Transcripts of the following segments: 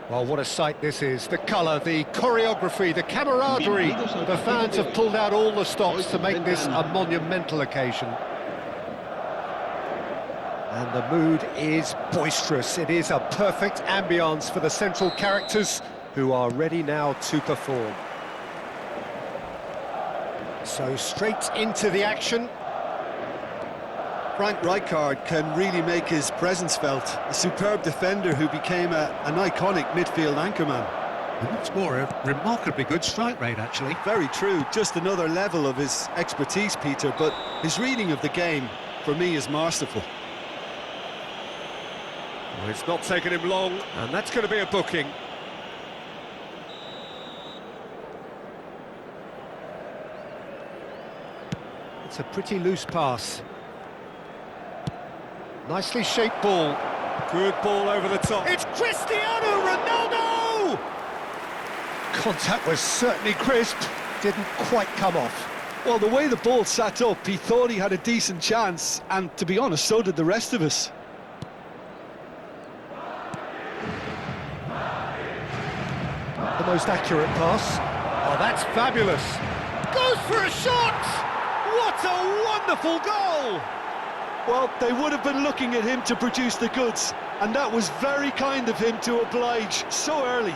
Well, what a sight this is. The colour, the choreography, the camaraderie. The fans have pulled out all the stops to make this a monumental occasion. And the mood is boisterous. It is a perfect ambience for the central characters who are ready now to perform. So straight into the action. Frank Rijkaard can really make his presence felt. A superb defender who became an iconic midfield anchorman. And what's more, a remarkably good strike rate, actually. Very true, just another level of his expertise, Peter, but his reading of the game, for me, is masterful. Well, it's not taken him long, and that's going to be a booking. It's a pretty loose pass. Nicely shaped ball. Good ball over the top. It's Cristiano Ronaldo! Contact was certainly crisp. Didn't quite come off. Well, the way the ball sat up, he thought he had a decent chance, and to be honest, so did the rest of us. The most accurate pass. Oh, that's fabulous. Goes for a shot! What a wonderful goal! Well, they would have been looking at him to produce the goods, and that was very kind of him to oblige so early.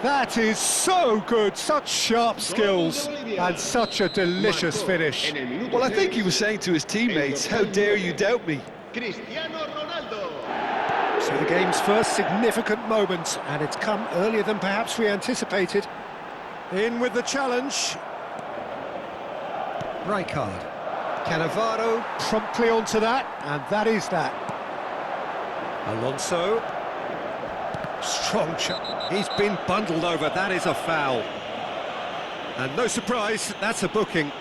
That is so good, such sharp skills, and such a delicious finish. Well, I think he was saying to his teammates, how dare you doubt me? So the game's first significant moment, and it's come earlier than perhaps we anticipated. In with the challenge. Rijkaard. Cannavaro promptly onto that, and that is that. Alonso. Strong shot. He's been bundled over, that is a foul. And no surprise, that's a booking.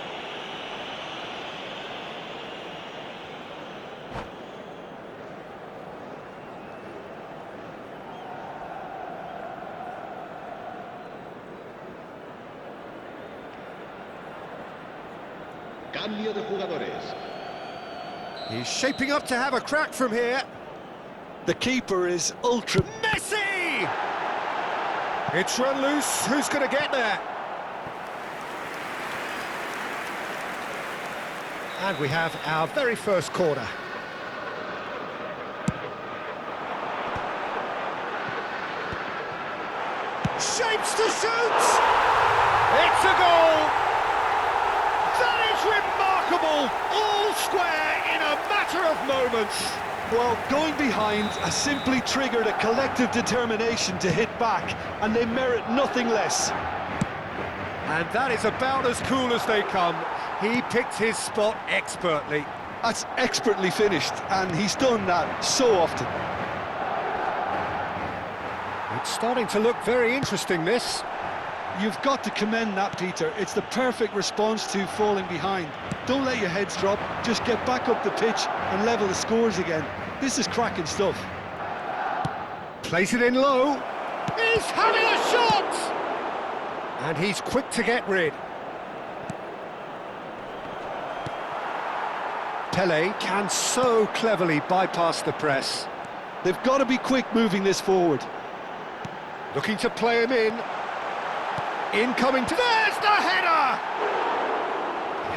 Cambio de jugadores. He's shaping up to have a crack from here. The keeper is ultra... Messi! It's run loose, who's going to get there? And we have our very first corner. Shapes to shoot! It's a goal! That is remarkable! All square in a matter of moments. Well, going behind has simply triggered a collective determination to hit back, and they merit nothing less. And that is about as cool as they come. He picked his spot expertly. That's expertly finished, and he's done that so often. It's starting to look very interesting, this. You've got to commend that, Peter. It's the perfect response to falling behind. Don't let your heads drop, just get back up the pitch and level the scores again. This is cracking stuff. Place it in low. He's having a shot! And he's quick to get rid. Pele can so cleverly bypass the press. They've got to be quick moving this forward. Looking to play him in. Incoming to... There's the header!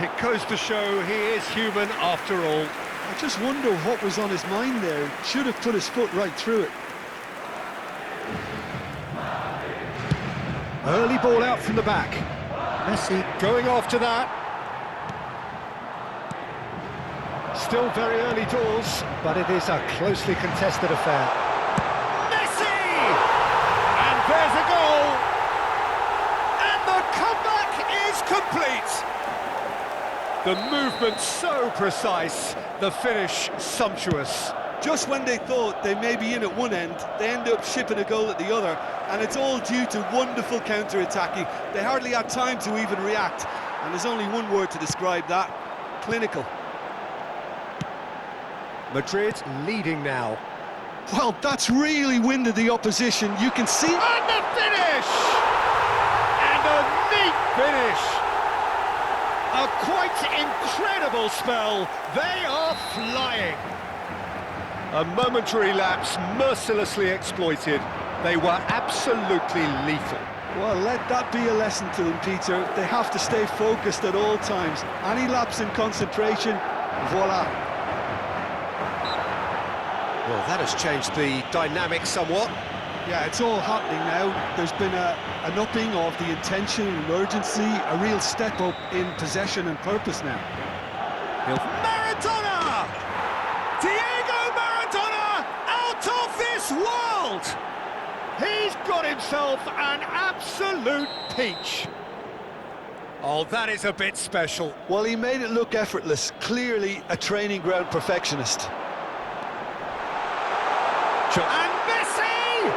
It goes to show he is human after all. I just wonder what was on his mind there. Should have put his foot right through it. Early ball out from the back. Messi going after that. Still very early doors, but it is a closely contested affair. Messi! And there's a goal! And the comeback is complete! The movement so precise, the finish sumptuous. Just when they thought they may be in at one end, they end up shipping a goal at the other, and it's all due to wonderful counter-attacking. They hardly had time to even react, and there's only one word to describe that: clinical. Madrid leading now. Well, that's really winded the opposition. You can see... And the finish! And a neat finish! A quite incredible spell. They are flying. A momentary lapse mercilessly exploited. They were absolutely lethal. Well, let that be a lesson to them, Peter. They have to stay focused at all times. Any lapse in concentration, voila. Well, that has changed the dynamic somewhat. Yeah, it's all happening now. There's been an upping of the intention and urgency, a real step up in possession and purpose now. Maradona! Diego Maradona out of this world! He's got himself an absolute peach. Oh, that is a bit special. Well, he made it look effortless. Clearly a training ground perfectionist. And Messi!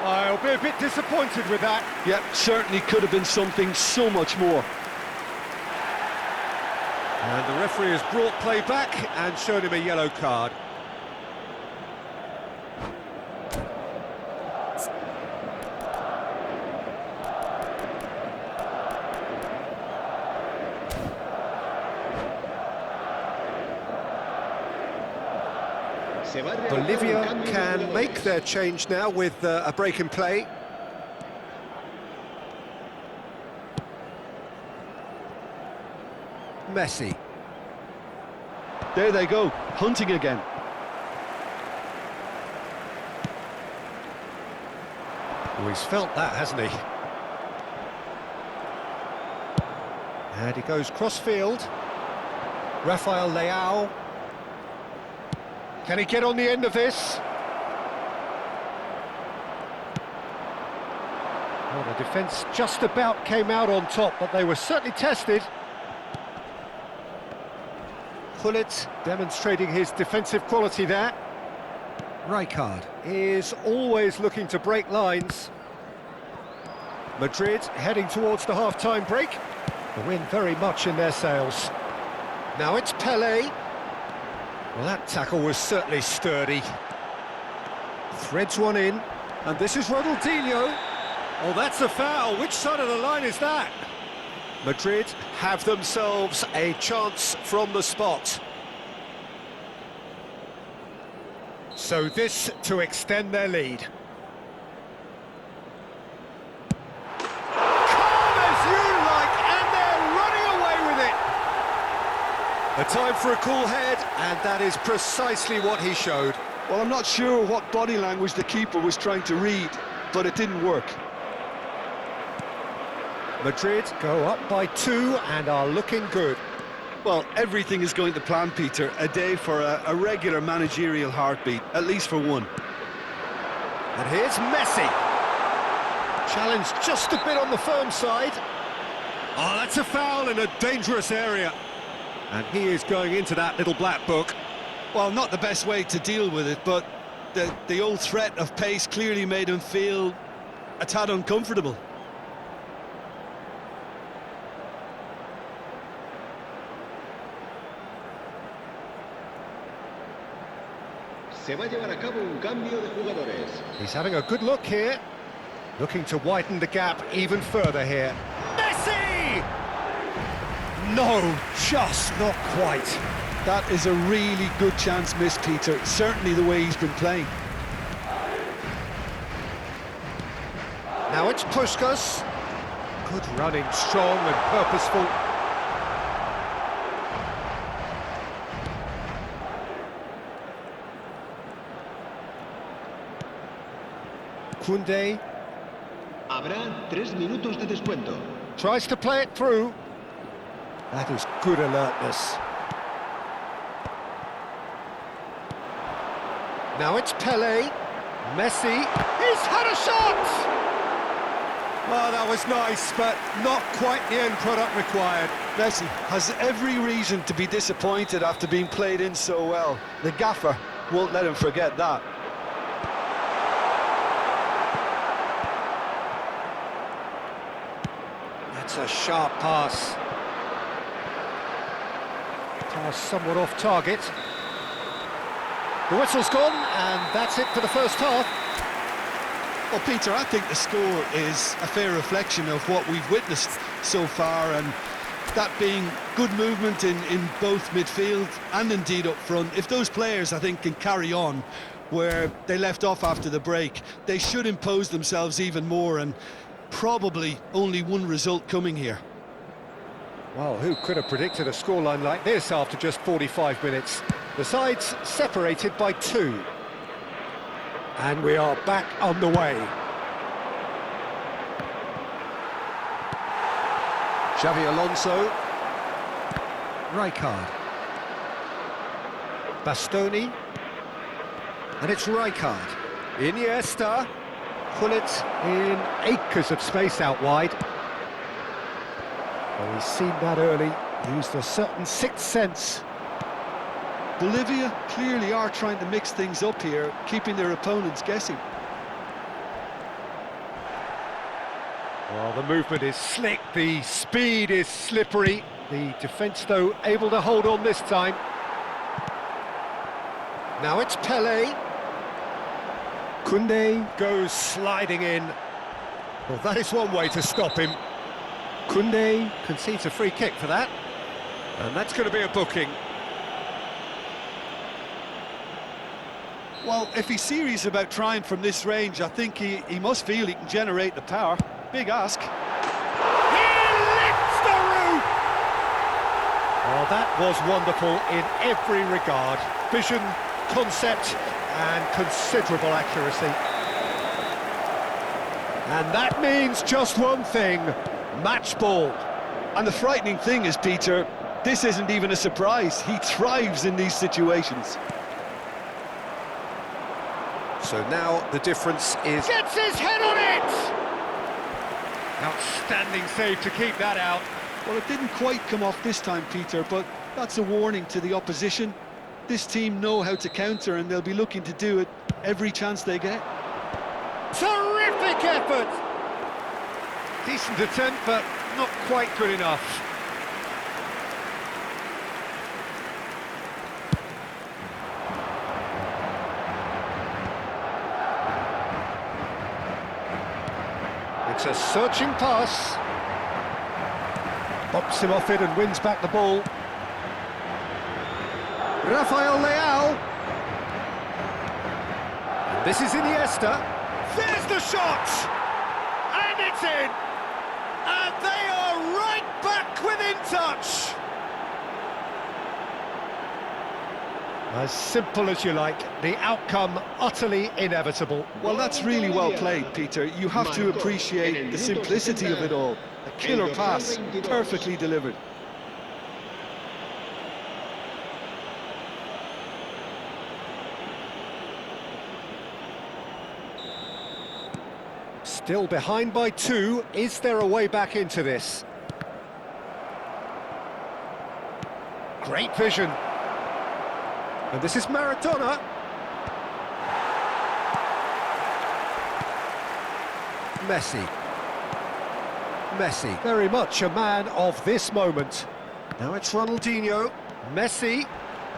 I'll be a bit disappointed with that. Yep, certainly could have been something so much more. And the referee has brought play back and shown him a yellow card. Bolivia can make their change now with a break in play. Messi. There they go, hunting again. Oh, he's felt that, hasn't he? And he goes cross-field. Rafael Leao. Can he get on the end of this? Well, the defence just about came out on top, but they were certainly tested. Gullit demonstrating his defensive quality there. Rijkaard is always looking to break lines. Madrid heading towards the half-time break. The wind very much in their sails. Now it's Pelé. Well, that tackle was certainly sturdy. Threads one in, and this is Ronaldinho. Oh, that's a foul. Which side of the line is that? Madrid have themselves a chance from the spot. So this to extend their lead. Calm as you like, and they're running away with it. A time for a cool head, and that is precisely what he showed. Well, I'm not sure what body language the keeper was trying to read, but it didn't work. Madrid go up by 2 and are looking good. Well, everything is going to plan, Peter. A day for a regular managerial heartbeat, at least for one. And here's Messi. Challenged just a bit on the firm side. Oh, that's a foul in a dangerous area. And he is going into that little black book. Well, not the best way to deal with it, but the old threat of pace clearly made him feel a tad uncomfortable. Se va a llevar a cabo un cambio de jugadores. He's having a good look here. Looking to widen the gap even further here. Messi! No, just not quite. That is a really good chance missed, Peter. Certainly the way he's been playing. Now it's Puskas. Good running, strong and purposeful. Koundé Habrá 3 minutos de descuento. tries to play it through. That is good alertness. Now it's Pelé. Messi. He's had a shot! Well, that was nice, but not quite the end product required. Messi has every reason to be disappointed after being played in so well. The gaffer won't let him forget that. That's a sharp pass. Pass somewhat off target. The whistle's gone, and that's it for the first half. Well, Peter, I think the score is a fair reflection of what we've witnessed so far, and that being good movement in both midfield and indeed up front. If those players, I think, can carry on, where they left off after the break. They should impose themselves even more, and probably only one result coming here. Well, who could have predicted a scoreline like this after just 45 minutes? The sides separated by 2. And we are back on the way. Xavi Alonso. Rijkaard. Bastoni. And it's Rijkaard. Iniesta. Gullit in acres of space out wide. Well, he's seen that early, used a certain sixth sense. Bolivia clearly are trying to mix things up here, keeping their opponents guessing. Well, the movement is slick, the speed is slippery. The defence, though, able to hold on this time. Now it's Pelé. Koundé goes sliding in. Well, that is one way to stop him. Koundé concedes a free kick for that. And that's going to be a booking. Well, if he's serious about trying from this range, I think he must feel he can generate the power. Big ask. He lifts the roof! Oh, that was wonderful in every regard. Vision, concept, and considerable accuracy. And that means just one thing. Match ball. And the frightening thing is, Peter, this isn't even a surprise. He thrives in these situations. So now the difference is... Gets his head on it! Outstanding save to keep that out. Well, it didn't quite come off this time, Peter, but that's a warning to the opposition. This team know how to counter, and they'll be looking to do it every chance they get. Terrific effort! Decent attempt, but not quite good enough. It's a searching pass. Bops him off it and wins back the ball. Rafael Leao. And this is Iniesta. There's the shot! And it's in! And they are right back within touch! As simple as you like, the outcome utterly inevitable. Well, that's really well played, Peter. You have to appreciate the simplicity of it all. A killer pass, perfectly delivered. Still behind by 2. Is there a way back into this? Great vision. And this is Maradona. Messi. Messi, very much a man of this moment. Now it's Ronaldinho. Messi.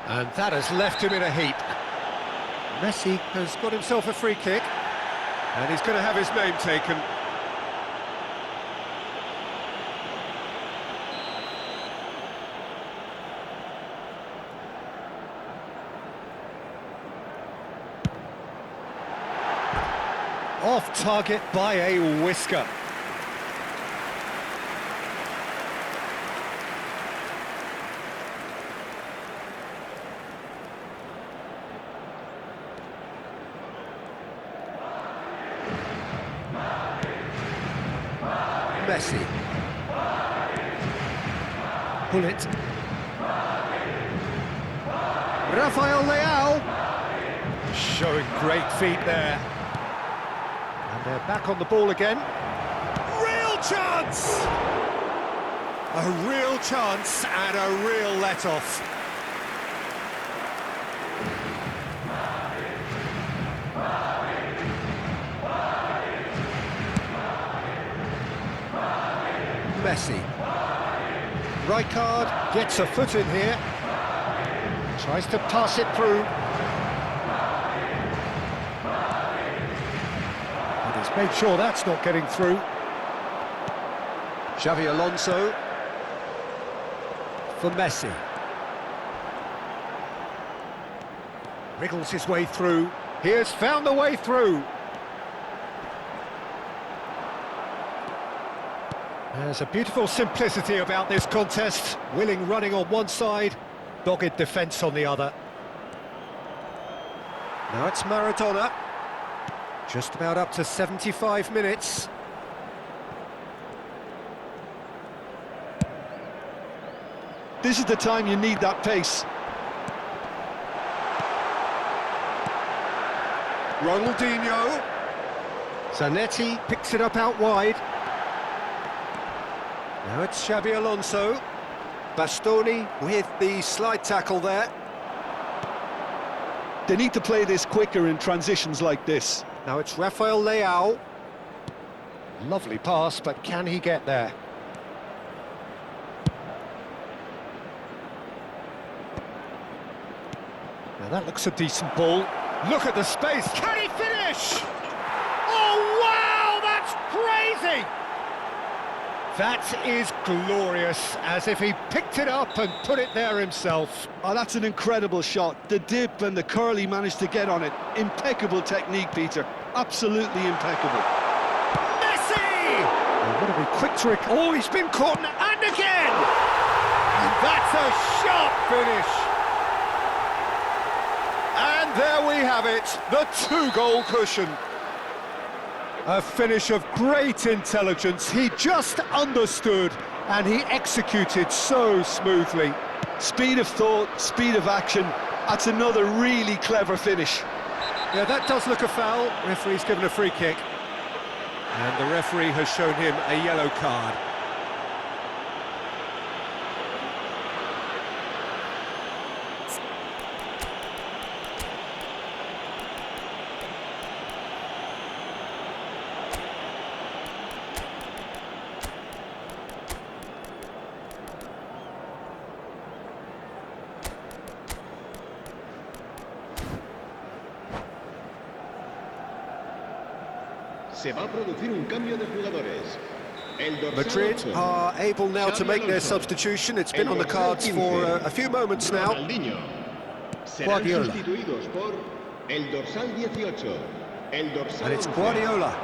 And that has left him in a heap. Messi has got himself a free kick. And he's going to have his name taken. Off target by a whisker. Messi. Gullit. Rafael Leao. Showing great feet there. And they're back on the ball again. Real chance! A real chance and a real let-off. Messi. Rijkaard gets a foot in here. Tries to pass it through. And he's made sure that's not getting through. Xavi Alonso. For Messi. Wriggles his way through. He has found the way through. There's a beautiful simplicity about this contest. Willing running on one side, dogged defence on the other. Now it's Maradona. Just about up to 75 minutes. This is the time you need that pace. Ronaldinho. Zanetti picks it up out wide. Now it's Xabi Alonso. Bastoni with the slide tackle there. They need to play this quicker in transitions like this. Now it's Rafael Leao. Lovely pass, but can he get there? Now that looks a decent ball. Look at the space. Can he finish? Oh, wow, that's crazy! That is glorious, as if he picked it up and put it there himself. Oh, that's an incredible shot. The dip and the curl he managed to get on it. Impeccable technique, Peter. Absolutely impeccable. Messi! Oh, what a be quick trick. Oh, he's been caught, and again! And that's a sharp finish. And there we have it, the two-goal cushion. A finish of great intelligence. He just understood and he executed so smoothly. Speed of thought, speed of action. That's another really clever finish. Yeah, that does look a foul. Referee's given a free kick. And the referee has shown him a yellow card. Se va a producir un cambio de jugadores. Madrid are able now to make their substitution. It's been on the cards for a few moments now. Guardiola. Sustituidos por el dorsal 18. El dorsal And it's 11. Guardiola.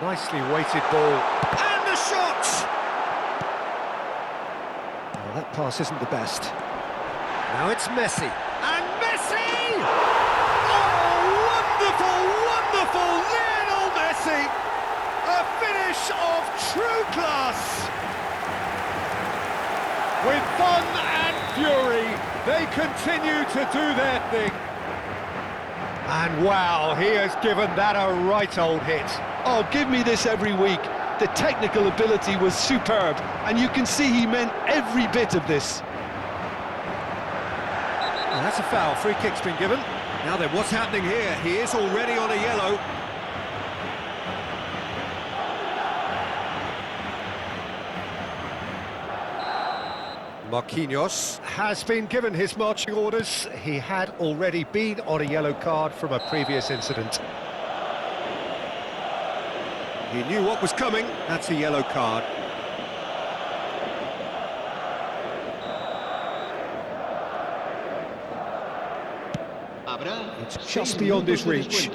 Nicely weighted ball. And the shot! Well, that pass isn't the best. Now it's Messi. And Messi! Oh, wonderful, wonderful Lionel Messi! A finish of true class! With fun and fury, they continue to do their thing. And wow, he has given that a right old hit. Oh, give me this every week. The technical ability was superb, and you can see he meant every bit of this. Well, that's a foul. Free kick's been given. Now then, what's happening here? He is already on a yellow. Marquinhos has been given his marching orders. He had already been on a yellow card from a previous incident. He knew what was coming. That's a yellow card. It's just beyond his reach.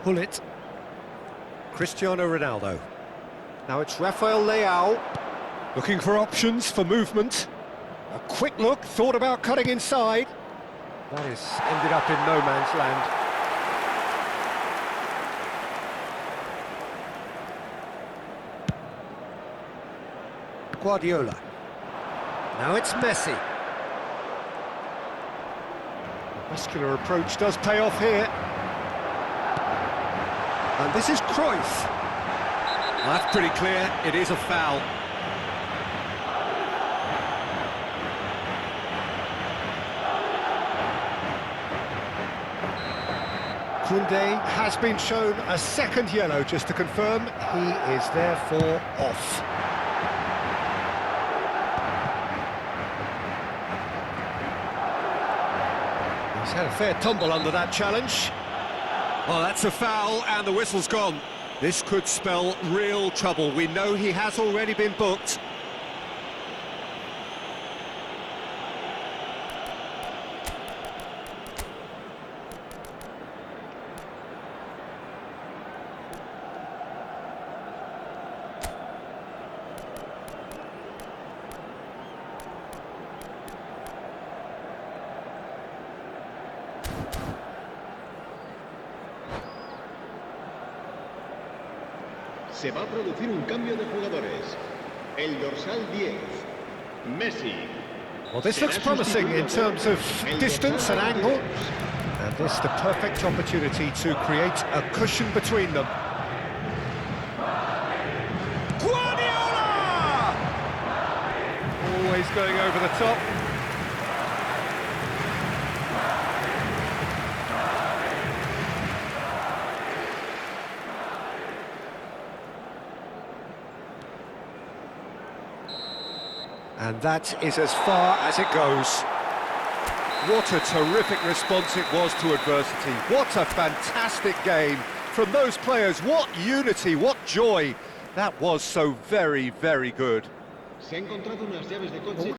Pull it. Cristiano Ronaldo. Now it's Rafael Leao. Looking for options for movement. A quick look, thought about cutting inside. That has ended up in no man's land. Guardiola. Now it's Messi. The muscular approach does pay off here. And this is Cruyff. Well, that's pretty clear, it is a foul. Koundé has been shown a second yellow, just to confirm he is therefore off. He's had a fair tumble under that challenge. Well, that's a foul and the whistle's gone. This could spell real trouble. We know he has already been booked. Se va a producir un cambio de jugadores. El dorsal 10, Messi. Well, this looks promising in terms of distance and angle. And this the perfect opportunity to create a cushion between them. Guardiola! Always going over the top. And that is as far as it goes. What a terrific response it was to adversity. What a fantastic game from those players. What unity, what joy. That was so very, very good. Se ha encontrado unas llaves de coche.